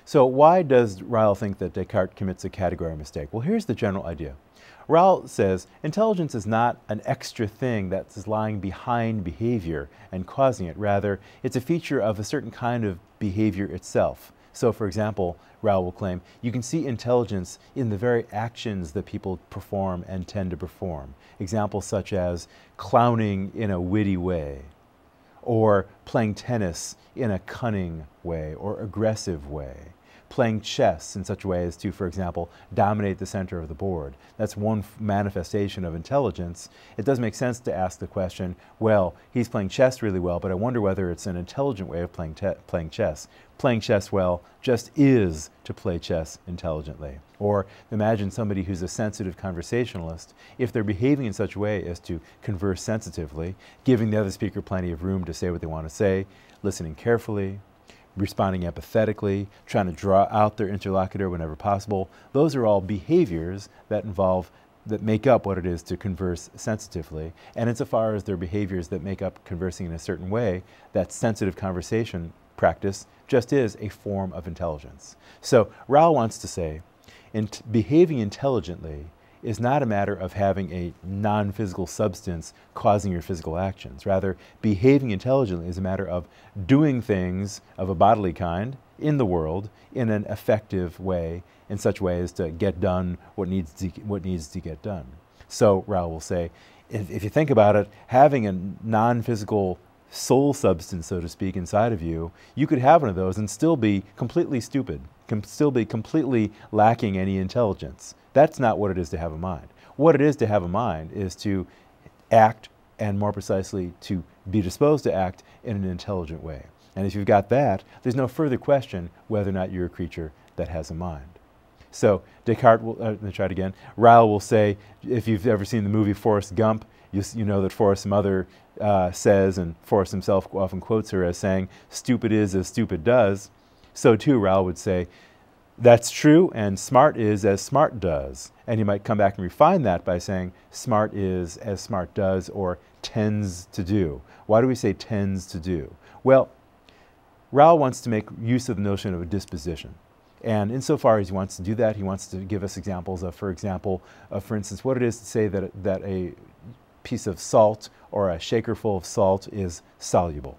So why does Ryle think that Descartes commits a category mistake? Well, here's the general idea. Ryle says intelligence is not an extra thing that's lying behind behavior and causing it. Rather, it's a feature of a certain kind of behavior itself. So, for example, Ryle will claim, you can see intelligence in the very actions that people perform and tend to perform. Examples such as clowning in a witty way, or playing tennis in a cunning way or aggressive way, playing chess in such a way as to, for example, dominate the center of the board. That's one manifestation of intelligence. It does make sense to ask the question, well, he's playing chess really well, but I wonder whether it's an intelligent way of playing chess. Playing chess well just is to play chess intelligently. Or imagine somebody who's a sensitive conversationalist. If they're behaving in such a way as to converse sensitively, giving the other speaker plenty of room to say what they want to say, listening carefully, responding empathetically, trying to draw out their interlocutor whenever possible, those are all behaviors that make up what it is to converse sensitively. And insofar as they're behaviors that make up conversing in a certain way, that sensitive conversation practice just is a form of intelligence. So Ryle wants to say, behaving intelligently is not a matter of having a non-physical substance causing your physical actions. Rather, behaving intelligently is a matter of doing things of a bodily kind in the world in an effective way, in such a way as to get done what needs to get done. So Ryle will say, if you think about it, having a non-physical soul substance, so to speak, inside of you, you could have one of those and still be completely stupid, still be completely lacking any intelligence. That's not what it is to have a mind. What it is to have a mind is to act, and more precisely, to be disposed to act in an intelligent way. And if you've got that, there's no further question whether or not you're a creature that has a mind. So Descartes will, let me try it again. Ryle will say, if you've ever seen the movie Forrest Gump, you know that Forrest's mother says, and Forrest himself often quotes her as saying, "Stupid is as stupid does." So too, Ryle would say, that's true, and smart is as smart does. And you might come back and refine that by saying smart is as smart does, or tends to do. Why do we say tends to do? Well, Ryle wants to make use of the notion of a disposition. And insofar as he wants to do that, he wants to give us examples of, for instance, what it is to say that a piece of salt or a shaker full of salt is soluble.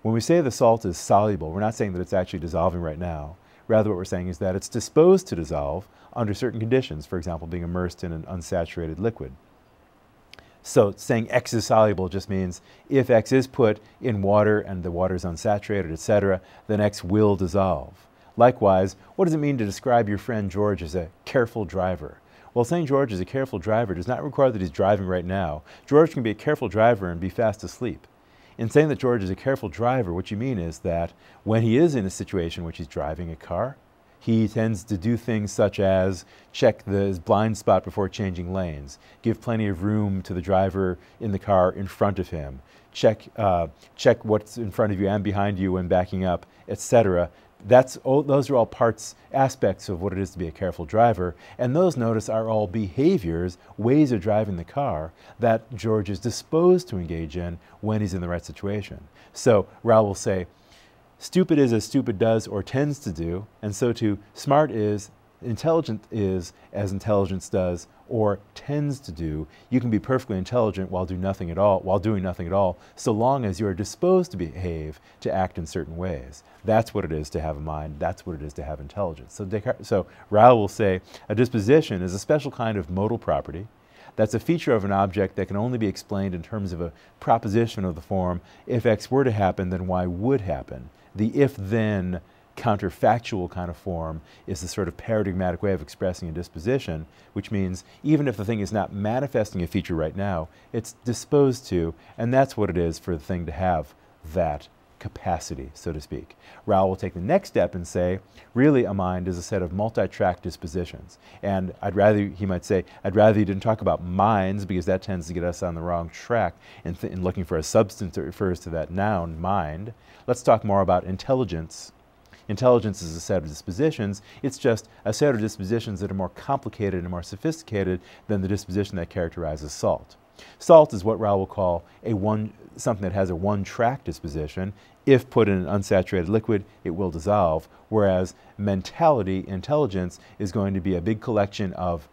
When we say the salt is soluble, we're not saying that it's actually dissolving right now. Rather, what we're saying is that it's disposed to dissolve under certain conditions, for example, being immersed in an unsaturated liquid. So saying X is soluble just means if X is put in water and the water is unsaturated, etc., then X will dissolve. Likewise, what does it mean to describe your friend George as a careful driver? Well, saying George is a careful driver does not require that he's driving right now. George can be a careful driver and be fast asleep. In saying that George is a careful driver, what you mean is that when he is in a situation in which he's driving a car, he tends to do things such as check his blind spot before changing lanes, give plenty of room to the driver in the car in front of him, check what's in front of you and behind you when backing up, etc. Those are all aspects of what it is to be a careful driver, and those, notice, are all behaviors, ways of driving the car that George is disposed to engage in when he's in the right situation. So Ryle will say, stupid is as stupid does or tends to do, and so too, smart is, intelligent is as intelligence does or tends to do. You can be perfectly intelligent while doing nothing at all, so long as you are disposed to behave, to act in certain ways. That's what it is to have a mind. That's what it is to have intelligence. So Ryle will say a disposition is a special kind of modal property that's a feature of an object that can only be explained in terms of a proposition of the form, if X were to happen, then Y would happen. The if-then counterfactual kind of form is the sort of paradigmatic way of expressing a disposition, which means even if the thing is not manifesting a feature right now, it's disposed to, and that's what it is for the thing to have that capacity, so to speak. Ryle will take the next step and say, really a mind is a set of multi-track dispositions. And he might say, I'd rather you didn't talk about minds, because that tends to get us on the wrong track in looking for a substance that refers to that noun, mind. Let's talk more about intelligence. Intelligence is a set of dispositions. It's just a set of dispositions that are more complicated and more sophisticated than the disposition that characterizes salt. Salt is what Raoul will call something that has a one-track disposition. If put in an unsaturated liquid, it will dissolve, whereas mentality, intelligence, is going to be a big collection of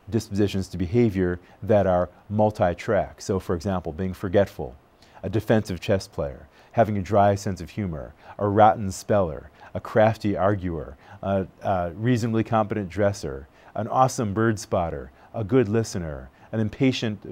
dispositions to behavior that are multi-track. So, for example, being forgetful, a defensive chess player, having a dry sense of humor, a rotten speller, a crafty arguer, a reasonably competent dresser, an awesome bird spotter, a good listener,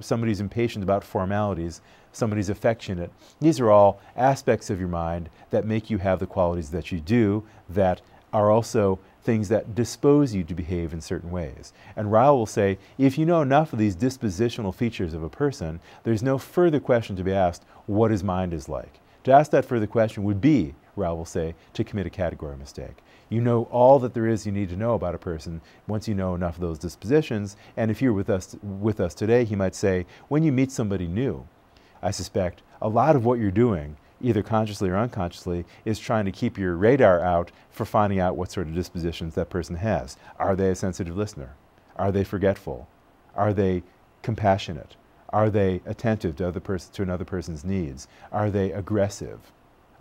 somebody who's impatient about formalities, somebody who's affectionate. These are all aspects of your mind that make you have the qualities that you do, that are also things that dispose you to behave in certain ways. And Ryle will say, if you know enough of these dispositional features of a person, there's no further question to be asked what his mind is like. To ask that further question would be, Ryle will say, to commit a category mistake. You know all that there is you need to know about a person once you know enough of those dispositions. And if you're with us today, he might say, when you meet somebody new, I suspect a lot of what you're doing, either consciously or unconsciously, is trying to keep your radar out for finding out what sort of dispositions that person has. Are they a sensitive listener? Are they forgetful? Are they compassionate? Are they attentive to another person's needs? Are they aggressive?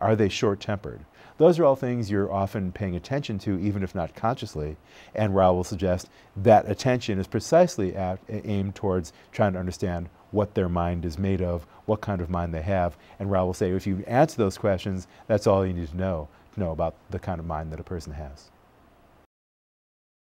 Are they short-tempered? Those are all things you're often paying attention to, even if not consciously, and Ryle will suggest that attention is precisely aimed towards trying to understand what their mind is made of, what kind of mind they have, and Ryle will say if you answer those questions, that's all you need to know about the kind of mind that a person has.